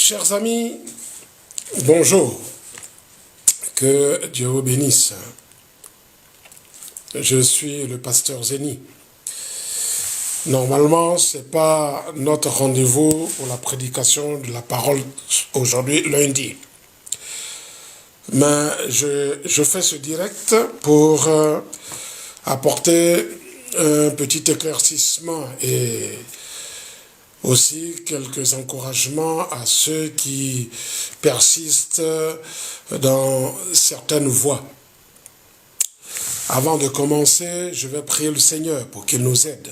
Chers amis, bonjour. Que Dieu vous bénisse. Je suis le pasteur Zéni. Normalement, ce n'est pas notre rendez-vous pour la prédication de la parole aujourd'hui, lundi. Mais je fais ce direct pour apporter un petit éclaircissement et aussi quelques encouragements à ceux qui persistent dans certaines voies. Avant de commencer, je vais prier le Seigneur pour qu'il nous aide.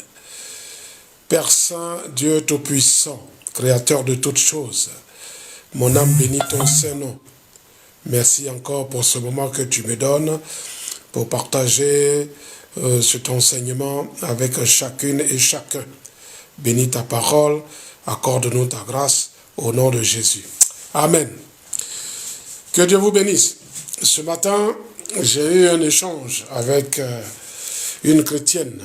Père Saint, Dieu Tout-Puissant, Créateur de toutes choses, mon âme bénit ton Saint-Nom. Merci encore pour ce moment que tu me donnes pour partager cet enseignement avec chacune et chacun. Bénis ta parole, accorde-nous ta grâce au nom de Jésus. Amen. Que Dieu vous bénisse. Ce matin, j'ai eu un échange avec une chrétienne.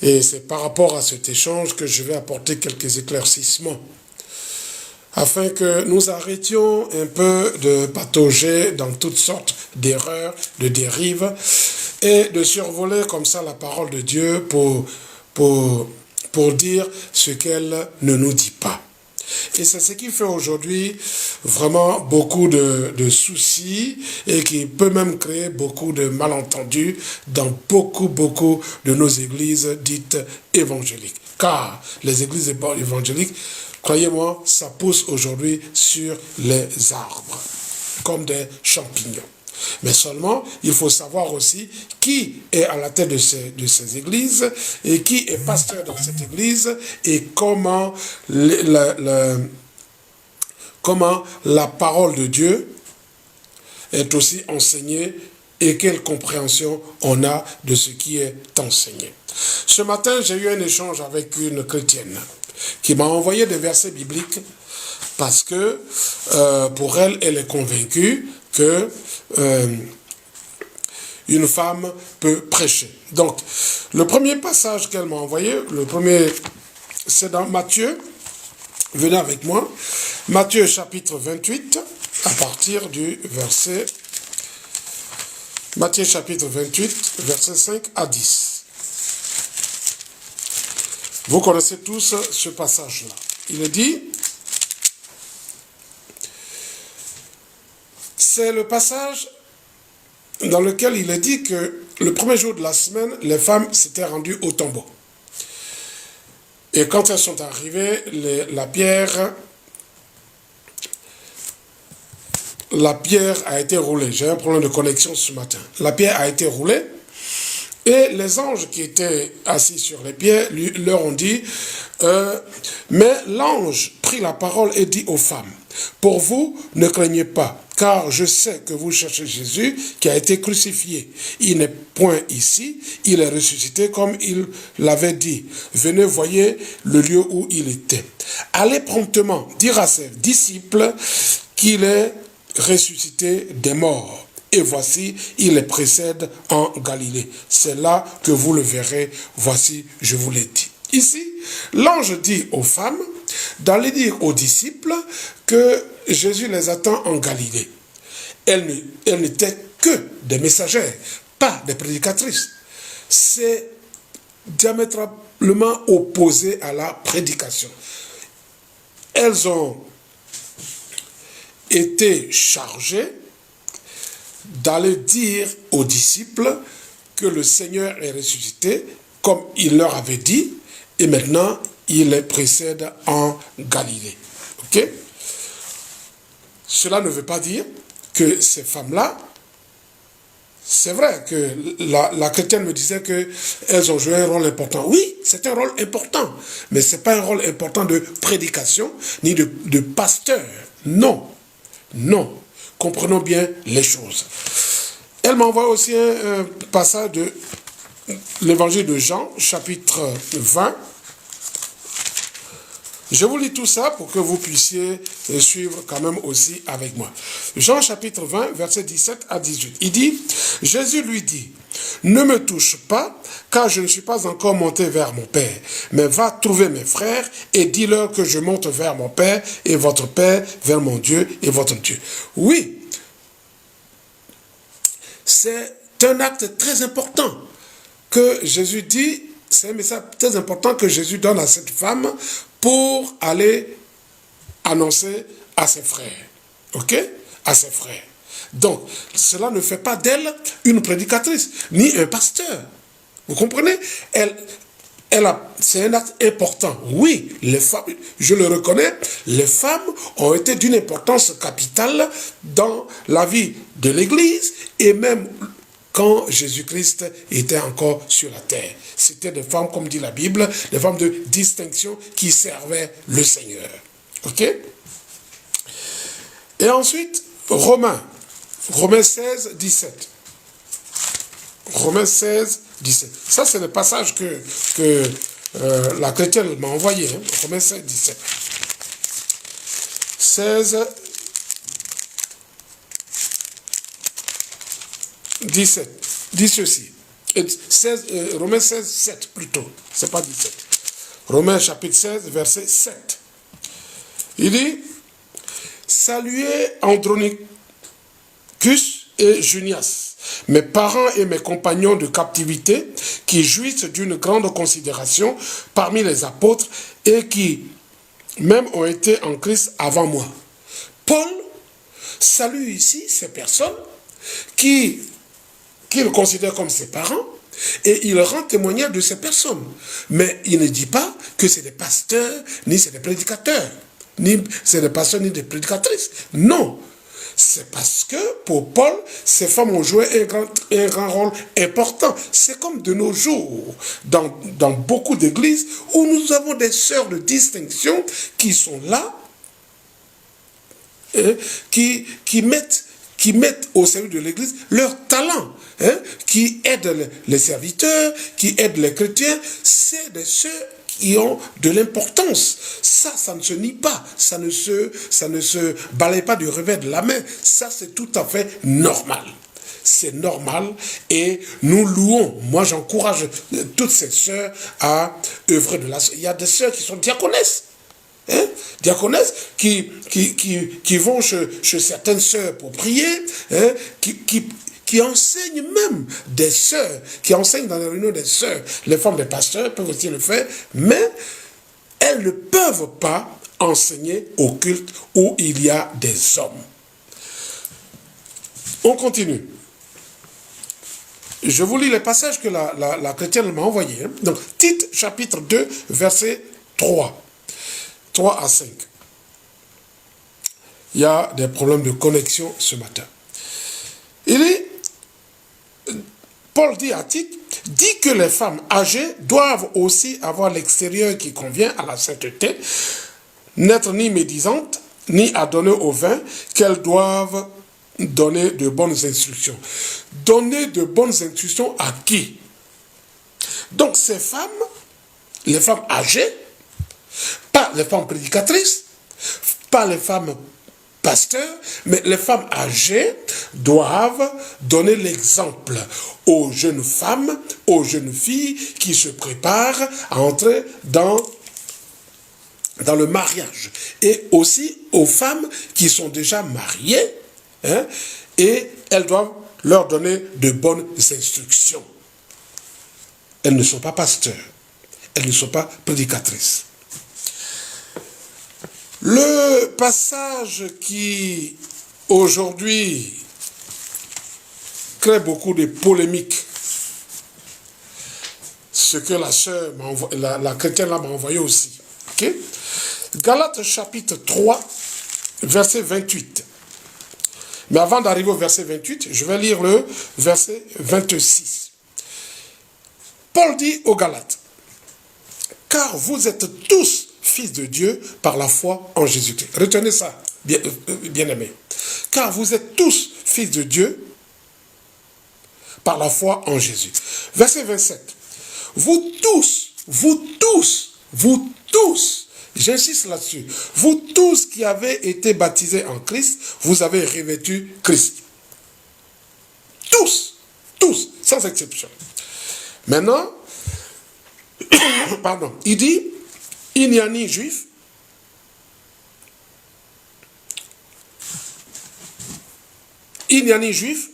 Et c'est par rapport à cet échange que je vais apporter quelques éclaircissements. Afin que nous arrêtions un peu de patauger dans toutes sortes d'erreurs, de dérives, et de survoler comme ça la parole de Dieu pour dire ce qu'elle ne nous dit pas. Et c'est ce qui fait aujourd'hui vraiment beaucoup de soucis et qui peut même créer beaucoup de malentendus dans beaucoup de nos églises dites évangéliques. Car les églises évangéliques, croyez-moi, ça pousse aujourd'hui sur les arbres, comme des champignons. Mais seulement, il faut savoir aussi qui est à la tête de ces églises et qui est pasteur dans cette église et comment la parole de Dieu est aussi enseignée et quelle compréhension on a de ce qui est enseigné. Ce matin, j'ai eu un échange avec une chrétienne qui m'a envoyé des versets bibliques parce que pour elle, elle est convaincue que une femme peut prêcher. Donc, le premier passage qu'elle m'a envoyé, c'est dans Matthieu. Venez avec moi. Matthieu chapitre 28, à partir du verset... Matthieu chapitre 28, versets 5 à 10. Vous connaissez tous ce passage-là. Il est dit... C'est le passage dans lequel il est dit que le premier jour de la semaine, les femmes s'étaient rendues au tombeau. Et quand elles sont arrivées, la pierre a été roulée. J'ai un problème de connexion ce matin. La pierre a été roulée et les anges qui étaient assis sur les pierres leur ont dit mais l'ange prit la parole et dit aux femmes, pour vous, ne craignez pas, car je sais que vous cherchez Jésus qui a été crucifié. Il n'est point ici, il est ressuscité comme il l'avait dit. Venez, voyez le lieu où il était. Allez promptement dire à ses disciples qu'il est ressuscité des morts. Et voici, il les précède en Galilée. C'est là que vous le verrez. Voici, je vous l'ai dit. Ici, l'ange dit aux femmes d'aller dire aux disciples que Jésus les attend en Galilée. Elles n'étaient que des messagères, pas des prédicatrices. C'est diamétralement opposé à la prédication. Elles ont été chargées d'aller dire aux disciples que le Seigneur est ressuscité, comme il leur avait dit, et maintenant, il les précède en Galilée. Ok? Cela ne veut pas dire que ces femmes-là, c'est vrai que la chrétienne me disait qu'elles ont joué un rôle important. Oui, c'est un rôle important, mais ce n'est pas un rôle important de prédication, ni de pasteur. Non, non. Comprenons bien les choses. Elle m'envoie aussi un passage de l'évangile de Jean, chapitre 20. Je vous lis tout ça pour que vous puissiez suivre quand même aussi avec moi. Jean chapitre 20, versets 17 à 18. Il dit, Jésus lui dit, ne me touche pas, car je ne suis pas encore monté vers mon Père. Mais va trouver mes frères et dis-leur que je monte vers mon Père et votre Père, vers mon Dieu et votre Dieu. Oui, c'est un acte très important que Jésus dit, c'est un message très important que Jésus donne à cette femme pour aller annoncer à ses frères. Ok? À ses frères. Donc, cela ne fait pas d'elle une prédicatrice, ni un pasteur. Vous comprenez? C'est un acte important. Oui, les femmes, je le reconnais, les femmes ont été d'une importance capitale dans la vie de l'Église et même quand Jésus-Christ était encore sur la terre. C'était des femmes, comme dit la Bible, des femmes de distinction qui servaient le Seigneur. Ok? Et ensuite, Romains 16, 17. Romains 16, 17. Ça, c'est le passage que la chrétienne m'a envoyé. Hein? Romains 16, 17. 16, 17. Dit ceci. Romains 16, 7 plutôt. C'est pas 17. Romains chapitre 16, verset 7. Il dit, saluez Andronicus et Junias, mes parents et mes compagnons de captivité, qui jouissent d'une grande considération parmi les apôtres et qui même ont été en Christ avant moi. Paul salue ici ces personnes qu'il considère comme ses parents et il rend témoignage de ces personnes. Mais il ne dit pas que c'est des pasteurs, ni c'est des prédicateurs, ni c'est des pasteurs, ni des prédicatrices. Non. C'est parce que, pour Paul, ces femmes ont joué un grand rôle important. C'est comme de nos jours, dans beaucoup d'églises, où nous avons des sœurs de distinction qui sont là, qui mettent au service de l'église leur talent, qui aident les serviteurs, qui aident les chrétiens. C'est des sœurs qui ont de l'importance. Ça ne se nie pas. Ça ne se balaye pas du revers de la main. Ça, c'est tout à fait normal. C'est normal et nous louons. Moi, j'encourage toutes ces sœurs à œuvrer de la... Il y a des sœurs qui sont diaconesses. Diaconesses qui vont chez certaines sœurs pour prier, qui enseignent même des sœurs, qui enseignent dans les réunions des sœurs. Les femmes des pasteurs peuvent aussi le faire, mais elles ne peuvent pas enseigner au culte où il y a des hommes. On continue. Je vous lis les passages que la chrétienne m'a envoyés. Donc, Tite, chapitre 2, verset 3 à 5. Il y a des problèmes de connexion ce matin. Paul dit à Tite, dit que les femmes âgées doivent aussi avoir l'extérieur qui convient à la sainteté, n'être ni médisantes, ni adonnées au vin, qu'elles doivent donner de bonnes instructions. Donner de bonnes instructions à qui? Donc ces femmes, les femmes âgées, pas les femmes prédicatrices, pas les femmes pasteurs, mais les femmes âgées doivent donner l'exemple aux jeunes femmes, aux jeunes filles qui se préparent à entrer dans le mariage. Et aussi aux femmes qui sont déjà mariées, et elles doivent leur donner de bonnes instructions. Elles ne sont pas pasteurs, elles ne sont pas prédicatrices. Le passage qui, aujourd'hui, crée beaucoup de polémiques, ce que la chrétienne là m'a envoyé aussi. Okay? Galates chapitre 3, verset 28. Mais avant d'arriver au verset 28, je vais lire le verset 26. Paul dit aux Galates, « Car vous êtes tous fils de Dieu par la foi en Jésus-Christ. » Retenez ça, bien-aimés. « Car vous êtes tous fils de Dieu par la foi en Jésus. » Verset 27. « Vous tous, j'insiste là-dessus, vous tous qui avez été baptisés en Christ, vous avez revêtu Christ. » Tous, sans exception. Maintenant, pardon, il dit, il n'y a ni juif, il n'y a ni juif,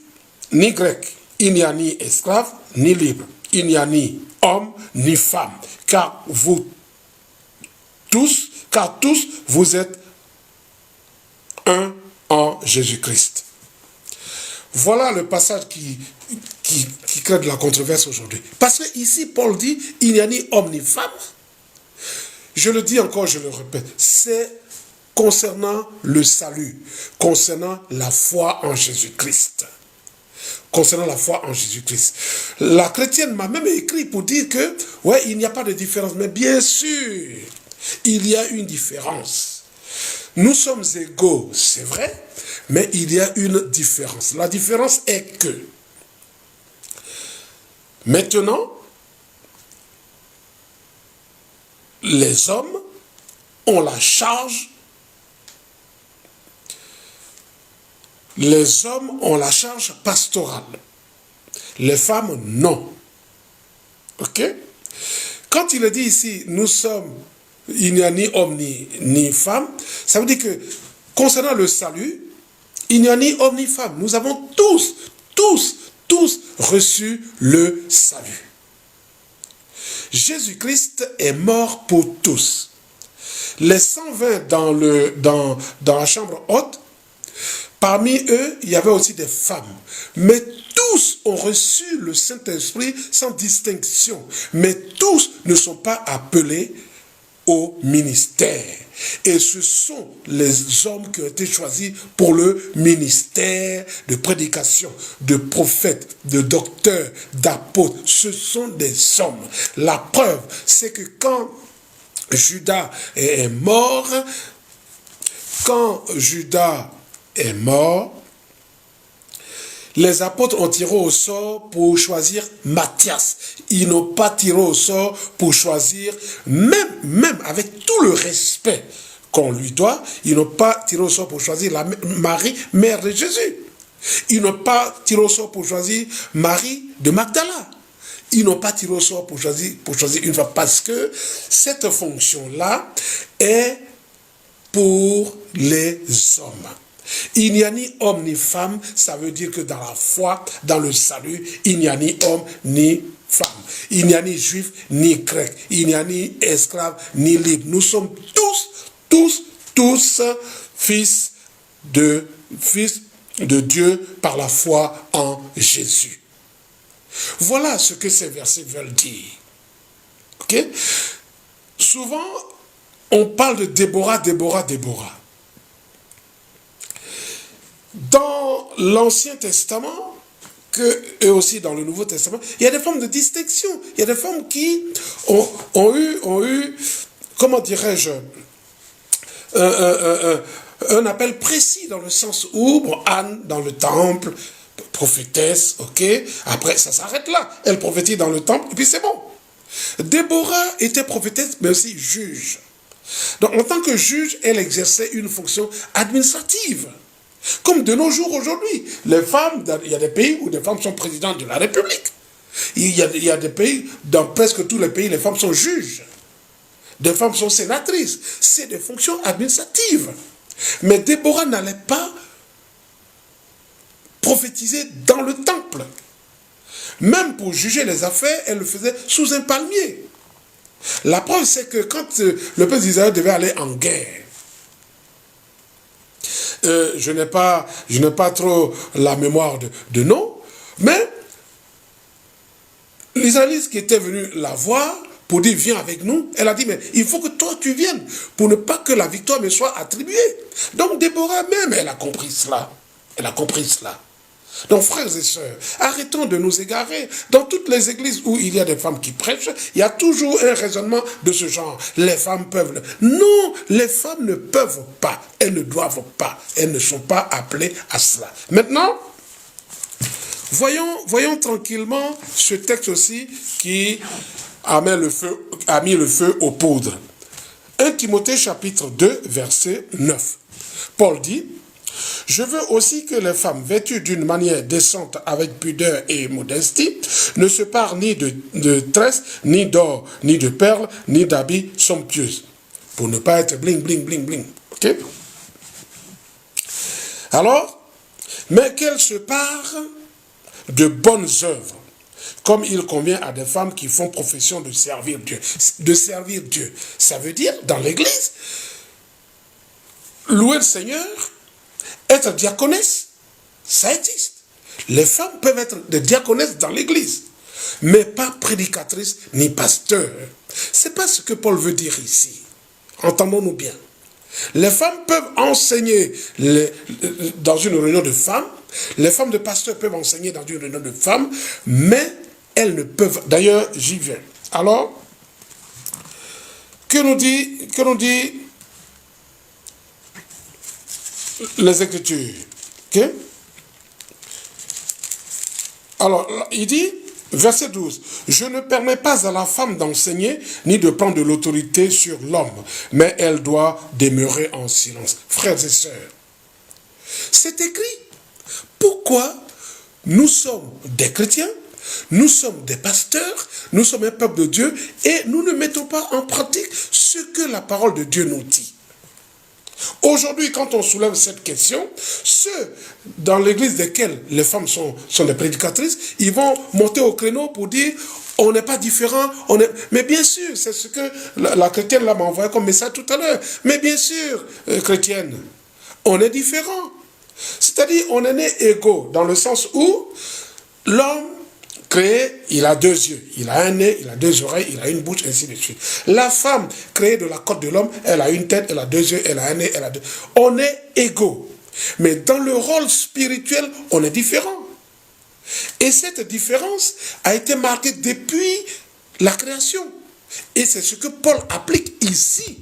ni grec, il n'y a ni esclave, ni libre, il n'y a ni homme, ni femme, car tous, vous êtes un en Jésus-Christ. Voilà le passage qui crée de la controverse aujourd'hui. Parce que ici, Paul dit, il n'y a ni homme ni femme. Je le dis encore, je le répète, c'est concernant le salut, concernant la foi en Jésus-Christ. Concernant la foi en Jésus-Christ. La chrétienne m'a même écrit pour dire que, ouais, il n'y a pas de différence. Mais bien sûr, il y a une différence. Nous sommes égaux, c'est vrai, mais il y a une différence. La différence est que, maintenant, les hommes ont la charge, pastorale. Les femmes, non. Ok? Quand il est dit ici, il n'y a ni homme ni femme, ça veut dire que, concernant le salut, il n'y a ni homme ni femme. Nous avons tous reçu le salut. Jésus-Christ est mort pour tous. Les 120 dans la chambre haute, parmi eux, il y avait aussi des femmes. Mais tous ont reçu le Saint-Esprit sans distinction. Mais tous ne sont pas appelés au ministère. Et ce sont les hommes qui ont été choisis pour le ministère de prédication, de prophète, de docteur, d'apôtre. Ce sont des hommes. La preuve, c'est que quand Judas est mort, les apôtres ont tiré au sort pour choisir Matthias. Ils n'ont pas tiré au sort pour choisir, même avec tout le respect qu'on lui doit, ils n'ont pas tiré au sort pour choisir Marie, mère de Jésus. Ils n'ont pas tiré au sort pour choisir Marie de Magdala. Ils n'ont pas tiré au sort pour choisir une femme, parce que cette fonction-là est pour les hommes. Il n'y a ni homme ni femme, ça veut dire que dans la foi, dans le salut, il n'y a ni homme ni femme. Il n'y a ni juif ni grec, il n'y a ni esclave ni libre. Nous sommes tous fils de Dieu par la foi en Jésus. Voilà ce que ces versets veulent dire. Ok? Souvent, on parle de Déborah. Dans l'Ancien Testament, et aussi dans le Nouveau Testament, il y a des formes de distinction. Il y a des femmes qui ont eu, comment dirais-je, un appel précis, dans le sens où, Anne dans le temple, prophétesse, ok, après ça s'arrête là, elle prophétise dans le temple, et puis c'est bon. Déborah était prophétesse, mais aussi juge. Donc en tant que juge, elle exerçait une fonction administrative. Comme de nos jours aujourd'hui, les femmes, il y a des pays où les femmes sont présidentes de la République. Il y a des pays, dans presque tous les pays, les femmes sont juges. Des femmes sont sénatrices. C'est des fonctions administratives. Mais Déborah n'allait pas prophétiser dans le temple. Même pour juger les affaires, elle le faisait sous un palmier. La preuve, c'est que quand le peuple d'Israël devait aller en guerre, je n'ai pas trop la mémoire de nom, mais l'Israélite qui était venu la voir pour dire viens avec nous, elle a dit mais il faut que toi tu viennes pour ne pas que la victoire me soit attribuée. Donc Déborah même, elle a compris cela. Donc frères et sœurs, arrêtons de nous égarer. Dans toutes les églises où il y a des femmes qui prêchent, il y a toujours un raisonnement de ce genre. Les femmes peuvent... Non, les femmes ne peuvent pas, elles ne doivent pas, elles ne sont pas appelées à cela. Maintenant, voyons tranquillement ce texte aussi qui a mis le feu aux poudres. 1 Timothée chapitre 2, verset 9. Paul dit, « Je veux aussi que les femmes vêtues d'une manière décente avec pudeur et modestie ne se parent ni de tresses, ni d'or, ni de perles, ni d'habits somptueux. Pour ne pas être bling, bling, bling, bling. Ok? Alors, mais qu'elles se parent de bonnes œuvres, comme il convient à des femmes qui font profession de servir Dieu. De servir Dieu. Ça veut dire, dans l'église, louer le Seigneur, être diaconesse, ça existe. Les femmes peuvent être des diaconesses dans l'église, mais pas prédicatrices ni pasteurs. C'est pas ce que Paul veut dire ici. Entendons-nous bien. Les femmes peuvent enseigner dans une réunion de femmes, les femmes de pasteurs peuvent enseigner dans une réunion de femmes, mais elles ne peuvent... D'ailleurs, j'y viens. Alors, que nous dit les Écritures? Okay? Alors, il dit, verset 12, « Je ne permets pas à la femme d'enseigner, ni de prendre de l'autorité sur l'homme, mais elle doit demeurer en silence. » Frères et sœurs, c'est écrit. Pourquoi nous sommes des chrétiens, nous sommes des pasteurs, nous sommes un peuple de Dieu, et nous ne mettons pas en pratique ce que la parole de Dieu nous dit? Aujourd'hui, quand on soulève cette question, ceux dans l'église desquels les femmes sont des prédicatrices, ils vont monter au créneau pour dire on n'est pas différent. Mais bien sûr, c'est ce que la chrétienne là m'a envoyé comme message tout à l'heure. Mais bien sûr, chrétienne, on est différent. C'est-à-dire, on est né égaux, dans le sens où l'homme créé, il a 2 yeux, il a un nez, il a 2 oreilles, il a une bouche, ainsi de suite. La femme créée de la côte de l'homme, elle a une tête, elle a 2 yeux, elle a un nez, elle a 2... On est égaux. Mais dans le rôle spirituel, on est différent. Et cette différence a été marquée depuis la création. Et c'est ce que Paul applique ici.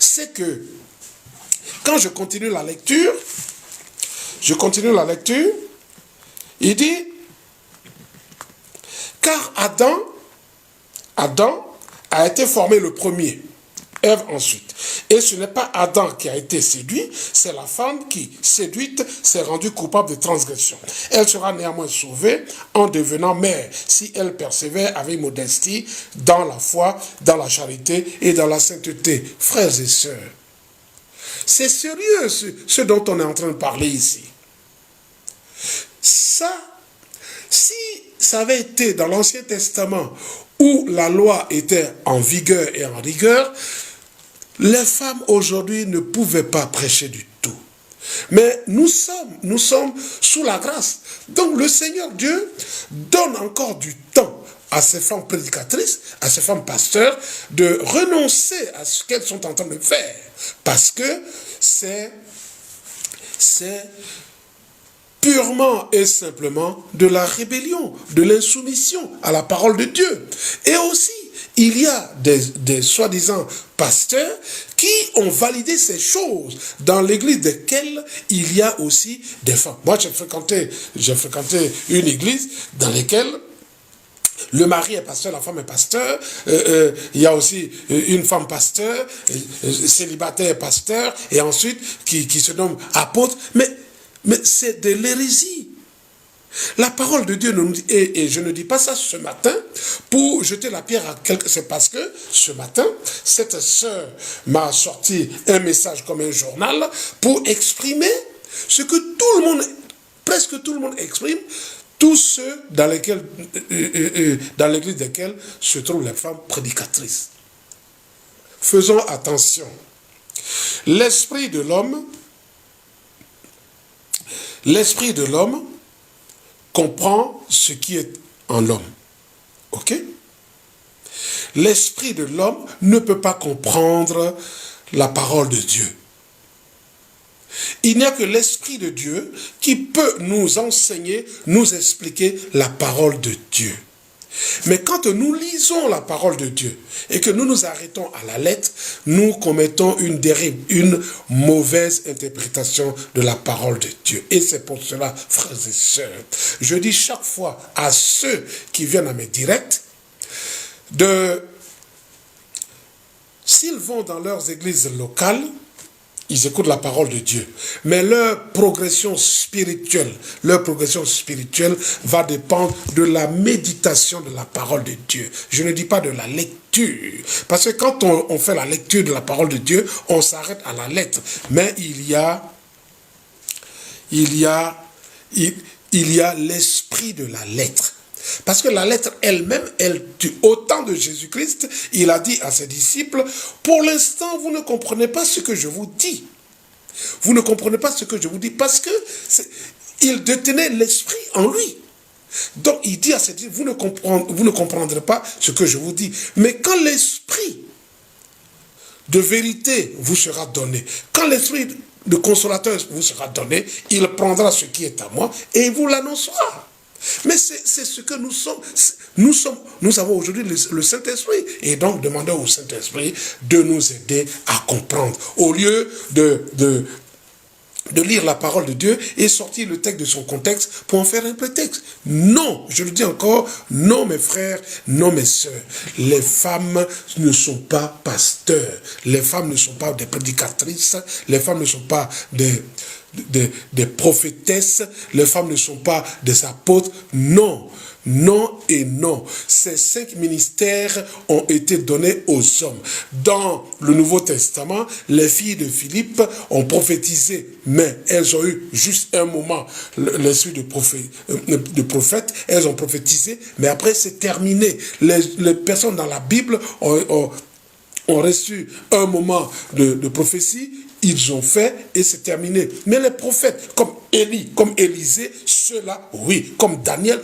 C'est que, quand je continue la lecture, il dit, car Adam a été formé le premier, Ève ensuite. Et ce n'est pas Adam qui a été séduit, c'est la femme qui, séduite, s'est rendue coupable de transgression. Elle sera néanmoins sauvée en devenant mère, si elle persévère avec modestie dans la foi, dans la charité et dans la sainteté. Frères et sœurs, c'est sérieux ce dont on est en train de parler ici. Ça, si ça avait été dans l'Ancien Testament où la loi était en vigueur et en rigueur, les femmes aujourd'hui ne pouvaient pas prêcher du tout. Mais nous sommes sous la grâce. Donc le Seigneur Dieu donne encore du temps à ces femmes prédicatrices, à ces femmes pasteurs, de renoncer à ce qu'elles sont en train de faire. Parce que c'est purement et simplement de la rébellion, de l'insoumission à la parole de Dieu. Et aussi, il y a des soi-disant pasteurs qui ont validé ces choses dans l'église desquelles il y a aussi des femmes. Moi, j'ai fréquenté une église dans laquelle le mari est pasteur, la femme est pasteur, il y a aussi une femme pasteur, célibataire pasteur, et ensuite qui se nomme apôtre, mais c'est de l'hérésie. La parole de Dieu nous dit, et je ne dis pas ça ce matin pour jeter la pierre à quelqu'un, c'est parce que ce matin, cette sœur m'a sorti un message comme un journal pour exprimer ce que tout le monde, presque tout le monde exprime, tous ceux dans l'église desquels se trouvent les femmes prédicatrices. Faisons attention. L'esprit de l'homme comprend ce qui est en l'homme. Ok? L'esprit de l'homme ne peut pas comprendre la parole de Dieu. Il n'y a que l'Esprit de Dieu qui peut nous enseigner, nous expliquer la parole de Dieu. Mais quand nous lisons la parole de Dieu et que nous nous arrêtons à la lettre, nous commettons une dérive, une mauvaise interprétation de la parole de Dieu. Et c'est pour cela, frères et sœurs, je dis chaque fois à ceux qui viennent à mes directs, s'ils vont dans leurs églises locales, Ils écoutent la parole de Dieu. Mais leur progression spirituelle va dépendre de la méditation de la parole de Dieu. Je ne dis pas de la lecture. Parce que quand on fait la lecture de la parole de Dieu, on s'arrête à la lettre. Mais il y a l'esprit de la lettre. Parce que la lettre elle-même, au temps de Jésus-Christ, il a dit à ses disciples, pour l'instant, vous ne comprenez pas ce que je vous dis. Vous ne comprenez pas ce que je vous dis parce que il détenait l'esprit en lui. Donc il dit à ses disciples, vous ne comprendrez pas ce que je vous dis. Mais quand l'esprit de vérité vous sera donné, quand l'esprit de consolateur vous sera donné, il prendra ce qui est à moi et il vous l'annoncera. Mais c'est ce que nous sommes. Nous avons aujourd'hui le Saint-Esprit. Et donc, demandons au Saint-Esprit de nous aider à comprendre. Au lieu de lire la parole de Dieu et sortir le texte de son contexte pour en faire un prétexte. Non, je le dis encore, non mes frères, non mes sœurs. Les femmes ne sont pas pasteurs. Les femmes ne sont pas des prédicatrices. Les femmes ne sont pas des prophétesses, les femmes ne sont pas des apôtres. Non, non et non. Ces 5 ministères ont été donnés aux hommes. Dans le Nouveau Testament, les filles de Philippe ont prophétisé, mais elles ont eu juste un moment l'esprit de prophète, elles ont prophétisé, mais après c'est terminé. Les personnes dans la Bible ont reçu un moment de prophétie, ils ont fait et c'est terminé. Mais les prophètes, comme Élie, comme Élisée, ceux-là, oui, comme Daniel,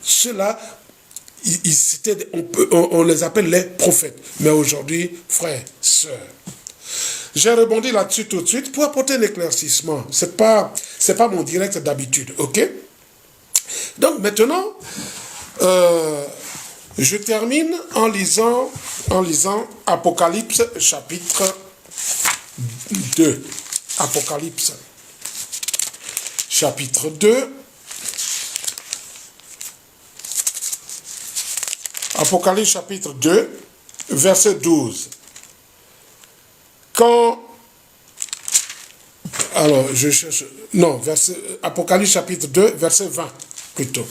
ceux-là, on les appelle les prophètes. Mais aujourd'hui, frères, sœurs, j'ai rebondi là-dessus tout de suite pour apporter un éclaircissement. C'est pas mon direct d'habitude, ok? Donc maintenant, je termine en lisant Apocalypse chapitre 2. Apocalypse chapitre 2. Apocalypse chapitre 2, verset 12. Apocalypse chapitre 2, verset 20, plutôt.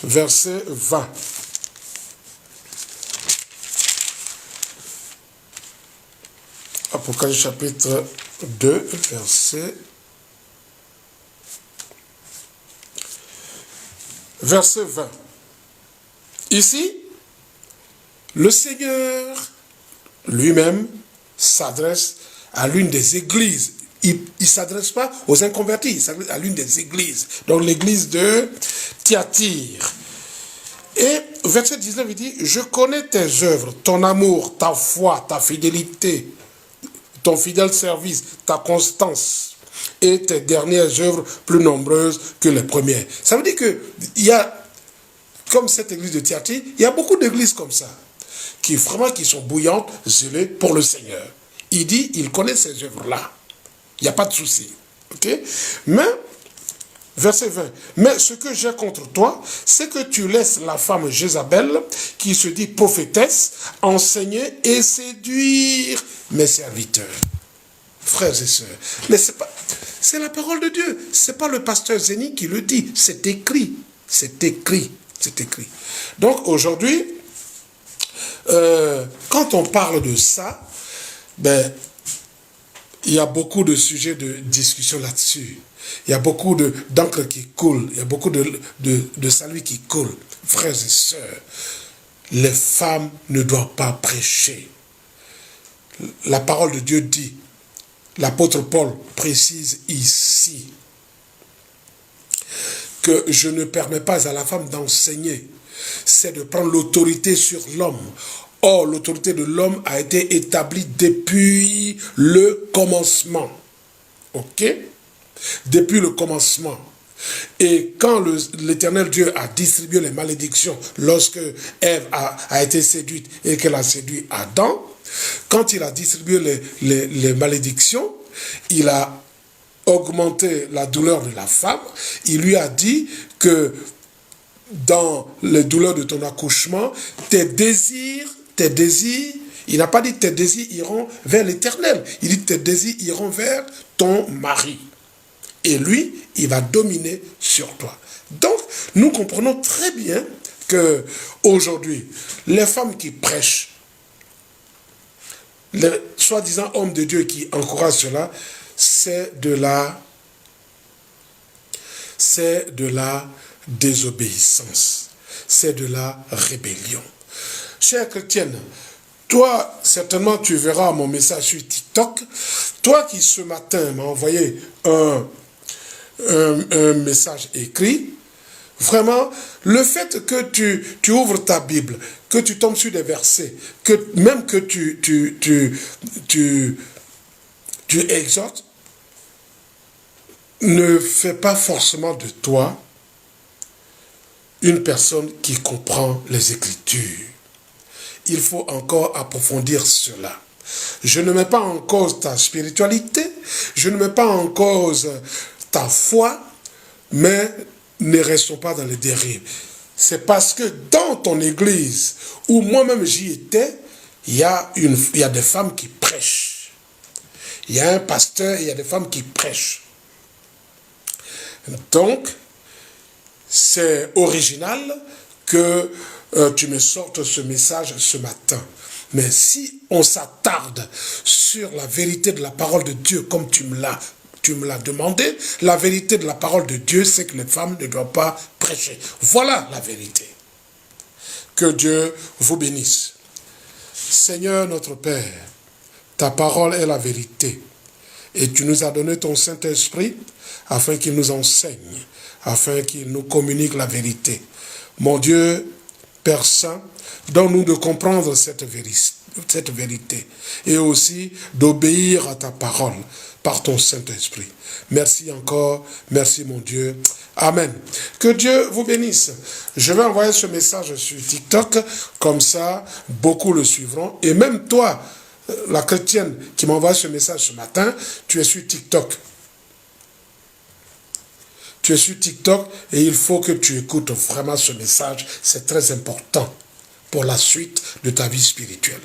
Verset 20. Apocalypse chapitre 2, verset 20. Ici, le Seigneur lui-même s'adresse à l'une des églises. Il ne s'adresse pas aux inconvertis, il s'adresse à l'une des églises. Donc l'église de Thyatire. Et verset 19, il dit, « Je connais tes œuvres, ton amour, ta foi, ta fidélité, ton fidèle service, ta constance et tes dernières œuvres plus nombreuses que les premières. » Ça veut dire qu'il y a, comme cette église de Thyatire, il y a beaucoup d'églises comme ça, qui sont bouillantes, zélées pour le Seigneur. Il dit, il connaît ces œuvres-là. Il n'y a pas de souci. Okay? Mais, verset 20, « Mais ce que j'ai contre toi, c'est que tu laisses la femme Jézabel, qui se dit prophétesse, enseigner et séduire mes serviteurs. » Frères et sœurs, mais c'est la parole de Dieu. Ce n'est pas le pasteur Zéni qui le dit. C'est écrit. C'est écrit. C'est écrit. Donc aujourd'hui, quand on parle de ça, il y a beaucoup de sujets de discussion là-dessus. Il y a beaucoup d'encre qui coule. Il y a beaucoup de salut qui coule. Frères et sœurs, les femmes ne doivent pas prêcher. La parole de Dieu dit, l'apôtre Paul précise ici, que je ne permets pas à la femme d'enseigner. C'est de prendre l'autorité sur l'homme. Or, l'autorité de l'homme a été établie depuis le commencement. Ok? Depuis le commencement. Et quand l'Éternel Dieu a distribué les malédictions, lorsque Ève a été séduite et qu'elle a séduit Adam, quand il a distribué les malédictions, il a augmenté la douleur de la femme. Il lui a dit que dans les douleurs de ton accouchement, tes désirs Il n'a pas dit tes désirs iront vers l'Éternel. Il dit tes désirs iront vers ton mari. Et lui, il va dominer sur toi. Donc, nous comprenons très bien que aujourd'hui, les femmes qui prêchent, les soi-disant hommes de Dieu qui encouragent cela, c'est de la désobéissance. C'est de la rébellion. Chère chrétienne, toi, certainement, tu verras mon message sur TikTok. Toi qui, ce matin, m'as envoyé un message écrit, vraiment, le fait que tu ouvres ta Bible, que tu tombes sur des versets, que même que tu exhortes, ne fait pas forcément de toi une personne qui comprend les Écritures. Il faut encore approfondir cela. Je ne mets pas en cause ta spiritualité, je ne mets pas en cause ta foi, mais ne restons pas dans les dérives. C'est parce que dans ton église, où moi-même j'y étais, il y a des femmes qui prêchent. Il y a un pasteur, il y a des femmes qui prêchent. Donc, c'est original que tu me sortes ce message ce matin. Mais si on s'attarde sur la vérité de la parole de Dieu, comme tu me l'as demandé, la vérité de la parole de Dieu, c'est que les femmes ne doivent pas prêcher. Voilà la vérité. Que Dieu vous bénisse. Seigneur notre Père, ta parole est la vérité. Et tu nous as donné ton Saint-Esprit afin qu'il nous enseigne, afin qu'il nous communique la vérité. Mon Dieu, Père Saint, donne-nous de comprendre cette vérité et aussi d'obéir à ta parole par ton Saint-Esprit. Merci encore, merci mon Dieu. Amen. Que Dieu vous bénisse. Je vais envoyer ce message sur TikTok, comme ça, beaucoup le suivront. Et même toi, la chrétienne qui m'envoie ce message ce matin, tu es sur TikTok. Tu es sur TikTok et il faut que tu écoutes vraiment ce message. C'est très important pour la suite de ta vie spirituelle.